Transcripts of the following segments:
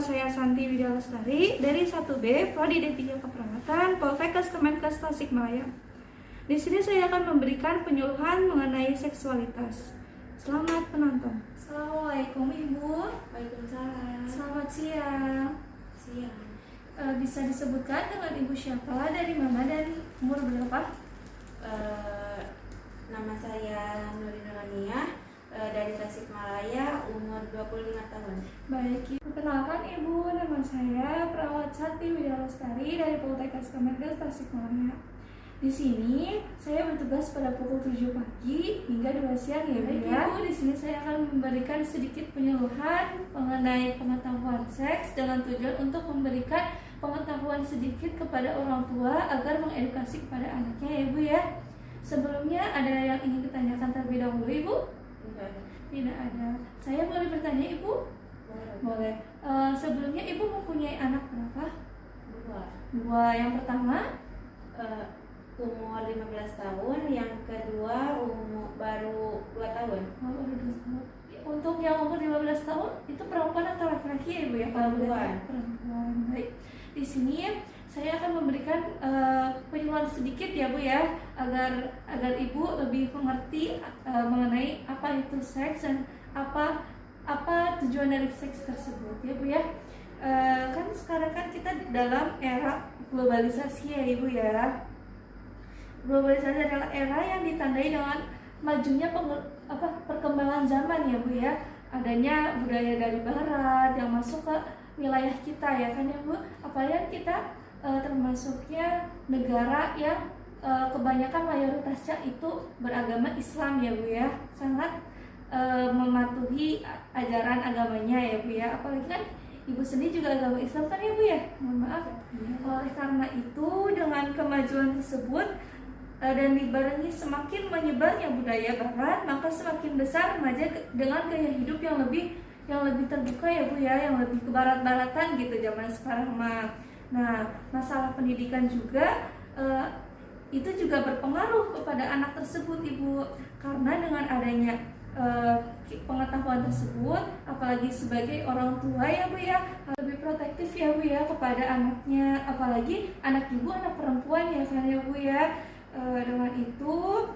saya Santi Widya Lestari dari 1B Prodi D3 Keperawatan Poltekkes Kemenkes Tasikmalaya. Di sini saya akan memberikan penyuluhan mengenai seksualitas. Selamat penonton. Assalamualaikum Ibu. Waalaikumsalam. Selamat siang. Siang. Bisa disebutkan dengan Ibu siapa, dari mana, dan umur berapa? Nama saya Nuri Nuraniah, dari Tasikmalaya, umur 25 tahun. Baik, perkenalkan Ibu, nama saya Perawat Santi Widya Lestari dari Poltekkes Kemenkes Tasikmalaya. Di sini saya bertugas pada pukul 7 pagi hingga 2 siang ya Bu ya. Ibu, di sini saya akan memberikan sedikit penyuluhan mengenai pengetahuan seks dengan tujuan untuk memberikan pengetahuan sedikit kepada orang tua agar mengedukasi kepada anaknya ya Bu ya. Sebelumnya ada yang ingin ditanyakan terlebih dahulu Ibu? Tidak ada. Saya boleh bertanya Ibu? Boleh. Sebelumnya Ibu mempunyai anak berapa? Dua. Yang pertama? Umur 15 tahun, yang kedua baru 2 tahun. Oh, baru 2 tahun. Untuk yang umur 15 tahun itu perempuan atau laki-laki ya Bu ya? Perempuan. Baik. Di sini saya akan memberikan penyuluhan sedikit ya Bu ya, agar Ibu lebih mengerti mengenai apa itu seks dan apa tujuan dari seks tersebut ya Bu ya. Kan sekarang kan kita dalam era globalisasi ya Ibu ya. Globalisasi adalah era yang ditandai dengan majunya perkembangan zaman ya Bu ya. Adanya budaya dari barat yang masuk ke wilayah kita ya kan ya Bu. Apalagi kita termasuknya negara yang kebanyakan mayoritasnya itu beragama Islam ya Bu ya. Sangat mematuhi ajaran agamanya ya Bu ya. Apalagi kan Ibu sendiri juga agama Islam kan ya Bu ya. Mohon maaf. Oleh karena itu dengan kemajuan tersebut dan dibarengi semakin menyebarnya budaya barat, maka semakin besar remaja dengan gaya hidup yang lebih terbuka ya Bu ya, yang lebih ke barat-baratan gitu zaman sekarang mah. Nah, masalah pendidikan juga itu juga berpengaruh kepada anak tersebut Ibu, karena dengan adanya pengetahuan tersebut, apalagi sebagai orang tua ya Bu ya, lebih protektif ya Bu ya kepada anaknya, apalagi anak Ibu anak perempuan ya kan ya Bu ya. Dengan itu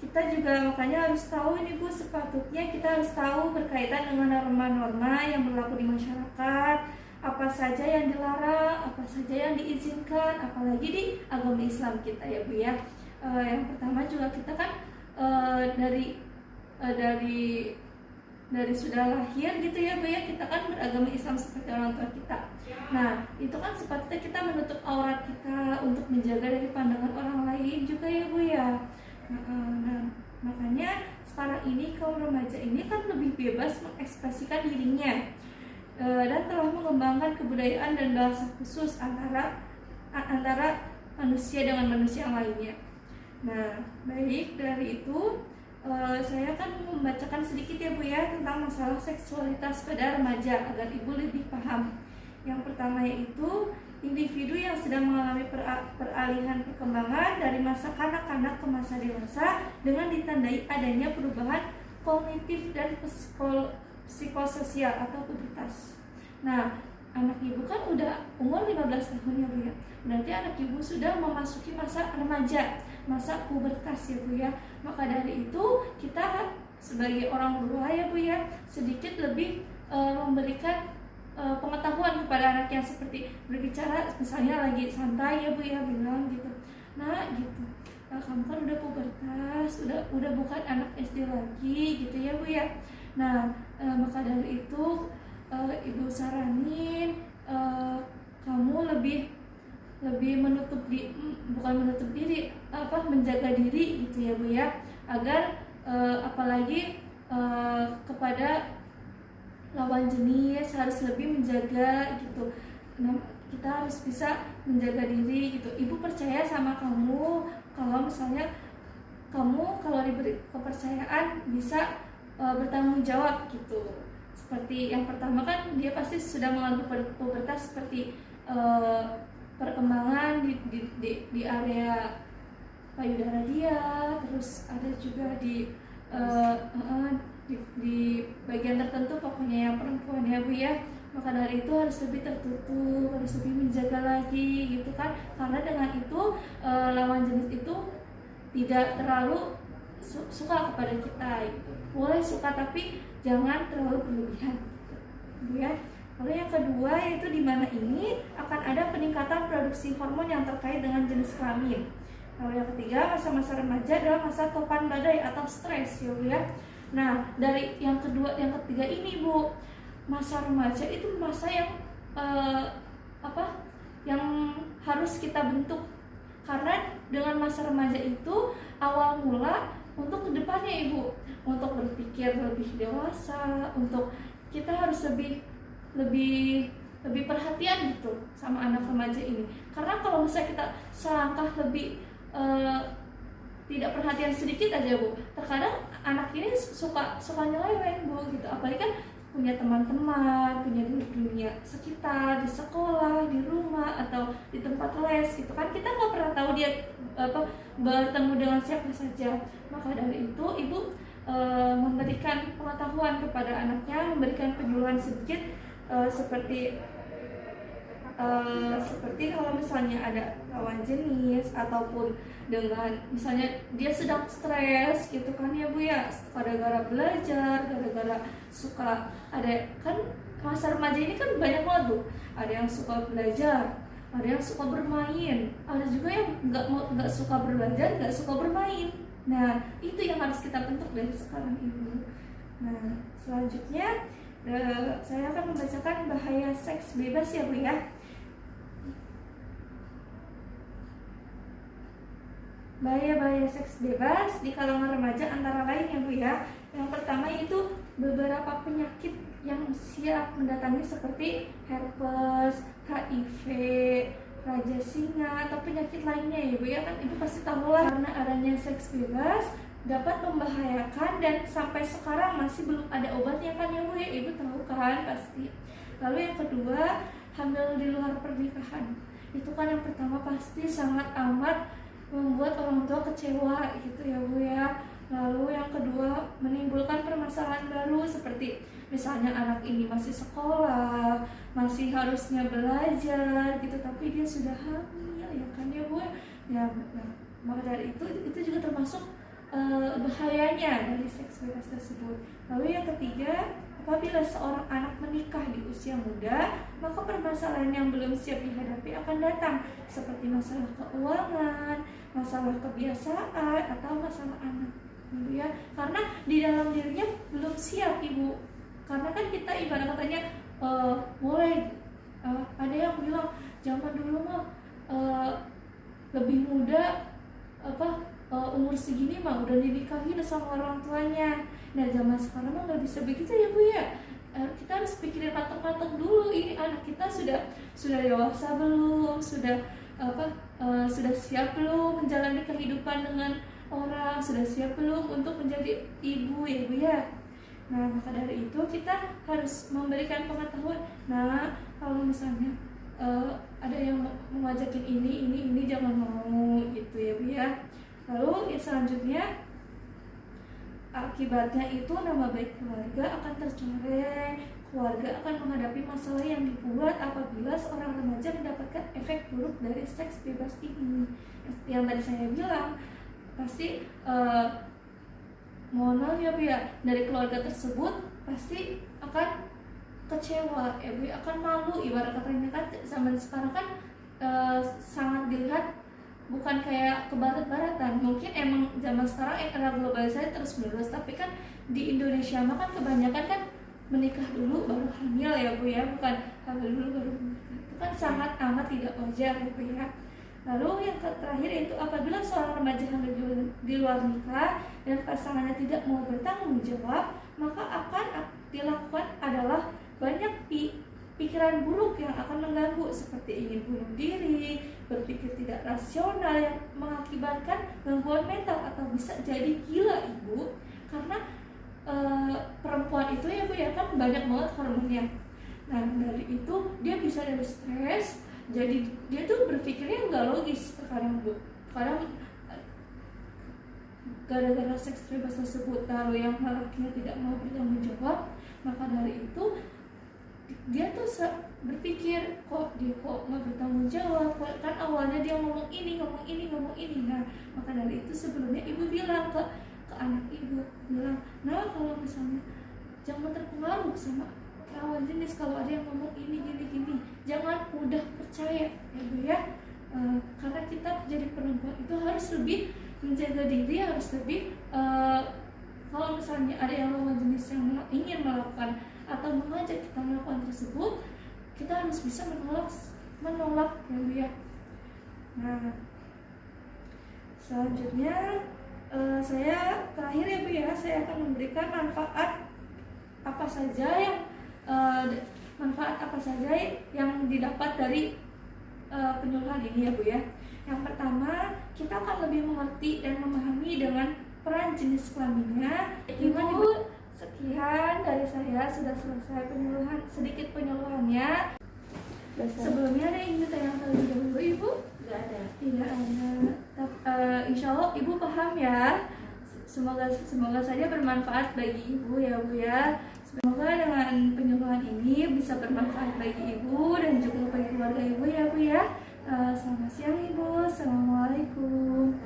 kita juga makanya harus tahu ini Bu, sepatutnya kita harus tahu berkaitan dengan norma-norma yang berlaku di masyarakat, apa saja yang dilarang, apa saja yang diizinkan, apalagi di agama Islam kita ya Bu ya. Yang pertama juga kita kan dari sudah lahir gitu ya Bu ya, kita kan beragama Islam seperti orang tua kita. Nah, itu kan sepatutnya kita menutup aurat kita untuk menjaga dari pandangan orang lain juga ya Bu ya. Nah, makanya sekarang ini kaum remaja ini kan lebih bebas mengekspresikan dirinya dan telah mengembangkan kebudayaan dan bahasa khusus antara manusia dengan manusia yang lainnya. Nah, baik dari itu saya akan membacakan sedikit ya Bu ya tentang masalah seksualitas pada remaja agar Ibu lebih paham. Yang pertama yaitu individu yang sedang mengalami peralihan perkembangan dari masa kanak-kanak ke masa dewasa dengan ditandai adanya perubahan kognitif dan psikososial atau pubertas. Nah, anak Ibu kan udah umur 15 tahun ya Bu ya. Berarti anak Ibu sudah memasuki masa remaja, masa pubertas ya Bu ya. Maka dari itu kita sebagai orang tua ya Bu ya, sedikit lebih memberikan pengetahuan kepada anaknya, seperti berbicara misalnya lagi santai ya Bu ya, bilang gitu. Nah gitu, kamu kan udah pubertas, udah bukan anak SD lagi gitu ya Bu ya. Nah maka dari itu Ibu saranin kamu lebih menjaga diri gitu ya Bu ya, agar apalagi kepada lawan jenis harus lebih menjaga gitu. Nah, kita harus bisa menjaga diri gitu. Ibu percaya sama kamu kalau misalnya kamu kalau diberi kepercayaan bisa bertanggung jawab gitu. Seperti yang pertama kan dia pasti sudah mengalami pubertas, seperti perkembangan di area payudara dia, terus ada juga di bagian tertentu pokoknya yang perempuan ya Bu ya. maka dari itu harus lebih tertutup, harus lebih menjaga lagi gitu kan, karena dengan itu lawan jenis itu tidak terlalu suka kepada kita gitu. Boleh suka tapi jangan terlalu berlebihan gitu ya. Lalu yang kedua yaitu di mana ini akan ada peningkatan produksi hormon yang terkait dengan jenis kelamin. Lalu yang ketiga, masa-masa remaja adalah masa topan badai atau stres ya Bu ya. Nah, dari yang kedua, yang ketiga ini Bu, masa remaja itu masa yang yang harus kita bentuk, karena dengan masa remaja itu awal mula untuk kedepannya Ibu, untuk berpikir lebih dewasa, untuk kita harus lebih perhatian gitu sama anak remaja ini. Karena kalau misalnya kita selangkah lebih tidak perhatian sedikit aja Bu, terkadang anak ini suka nyeleweng Bu gitu, apalagi kan punya teman-teman, punya dunia sekitar, di sekolah, di rumah, atau di tempat les gitu kan, kita nggak pernah tahu dia bertemu dengan siapa saja. Maka dari itu Ibu memberikan pengetahuan kepada anaknya, memberikan penyuluhan sedikit seperti kalau misalnya ada lawan jenis, ataupun dengan misalnya dia sedang stres gitu kan ya Bu ya, gara-gara belajar, gara-gara suka, ada kan masa remaja ini kan banyak banget Bu, ada yang suka belajar, ada yang suka bermain, ada juga yang nggak suka belajar, nggak suka bermain. Nah itu yang harus kita bentuk dari sekarang Ibu. Nah selanjutnya saya akan membacakan bahaya seks bebas ya Bu ya. Bahaya-bahaya seks bebas di kalangan remaja antara lain ya Bu ya. Yang pertama itu beberapa penyakit yang siap mendatangi seperti herpes, HIV, raja singa, atau penyakit lainnya ya Bu ya. Kan Ibu pasti tahu lah, karena adanya seks bebas dapat membahayakan dan sampai sekarang masih belum ada obatnya kan ya Bu ya. Ibu tahu kan pasti. Lalu yang kedua, hamil di luar pernikahan. Itu kan yang pertama pasti sangat amat membuat orang tua kecewa gitu ya Bu ya. Lalu yang kedua, menimbulkan permasalahan baru seperti misalnya anak ini masih sekolah, masih harusnya belajar gitu, tapi dia sudah hamil ya kan ya Bu ya. Nah, maka dari itu juga termasuk bahayanya dari seks bebas tersebut. Lalu yang ketiga, apabila seorang anak menikah di usia muda, maka permasalahan yang belum siap dihadapi akan datang, seperti masalah keuangan, masalah kebiasaan, atau masalah anak, Ibu ya. Karena di dalam dirinya belum siap Ibu. Karena kan kita ibarat katanya mulai ada yang bilang zaman dulu mah lebih muda umur segini mah udah dinikahin sama orang tuanya. Nah zaman sekarang mah nggak bisa begitu ya Bu ya. Kita harus pikirin matang-matang dulu, ini anak kita sudah dewasa belum, sudah siap belum menjalani kehidupan dengan orang, sudah siap belum untuk menjadi ibu ya Bu ya. Nah maka dari itu kita harus memberikan pengetahuan. Nah kalau misalnya ada yang mengajakin ini jangan mau gitu ya Bu ya. Lalu yang selanjutnya, akibatnya itu nama baik keluarga akan tercoreng. Keluarga akan menghadapi masalah yang dibuat apabila seorang remaja mendapatkan efek buruk dari seks bebas ini. Yang tadi saya bilang, pasti mohon maaf ya Bu ya, dari keluarga tersebut pasti akan kecewa ya Bu, akan malu. Ibarat katanya kan zaman sekarang kan sangat dilihat bukan kayak ke barat-baratan. Mungkin emang zaman sekarang era globalisasi terus menerus, tapi kan di Indonesia mah kan kebanyakan kan menikah dulu baru hamil ya Bu ya, bukan hamil dulu baru menikah. Itu kan sangat amat tidak wajar ya Bu ya. Lalu yang terakhir yaitu apabila seorang remaja hamil di luar nikah dan pasangannya tidak mau bertanggung jawab, maka akan dilakukan adalah banyak pikiran buruk yang akan mengganggu, seperti ingin bunuh diri, berpikir tidak rasional yang mengakibatkan gangguan mental atau bisa jadi gila Ibu. Karena perempuan itu ya Bu ya kan banyak banget hormonnya. Nah dari itu dia bisa dari stres, jadi dia tuh berpikirnya nggak logis terkadang Bu. Kadang gara-gara seks bebas tersebut, lalu yang lelakinya tidak mau bertanggung jawab, maka dari itu dia tuh berpikir kok dia kok nggak bertanggung jawab, kan awalnya dia ngomong ini. Nah, maka dari itu sebelumnya ibu bilang ke anak ibu, bilang, nah kalau misalnya jangan terpengaruh sama lawan jenis, kalau ada yang ngomong ini gini, jangan mudah percaya ya Bu ya. Karena kita jadi perempuan itu harus lebih menjaga diri, harus lebih kalau misalnya ada yang lawan jenis yang ingin melakukan atau mengajak kita melakukan tersebut, kita harus bisa menolak ya Bu ya. Nah, selanjutnya saya terakhir ya Bu ya, saya akan memberikan manfaat apa saja yang didapat dari penyuluhan ini ya Bu ya. Yang pertama, kita akan lebih mengerti dan memahami dengan peran jenis kelaminnya. Ibu, sekian dari saya, sudah selesai sedikit penyuluhannya. Sebelumnya ada yang ingin ditanyakan terlebih dahulu Ibu? Tidak ada. Tidak ada. Insya Allah Ibu paham ya. Semoga saja bermanfaat bagi Ibu ya Bu ya. Semoga dengan penyuluhan ini bisa bermanfaat bagi Ibu dan juga bagi keluarga Ibu ya Bu ya. Selamat siang Ibu. Assalamualaikum.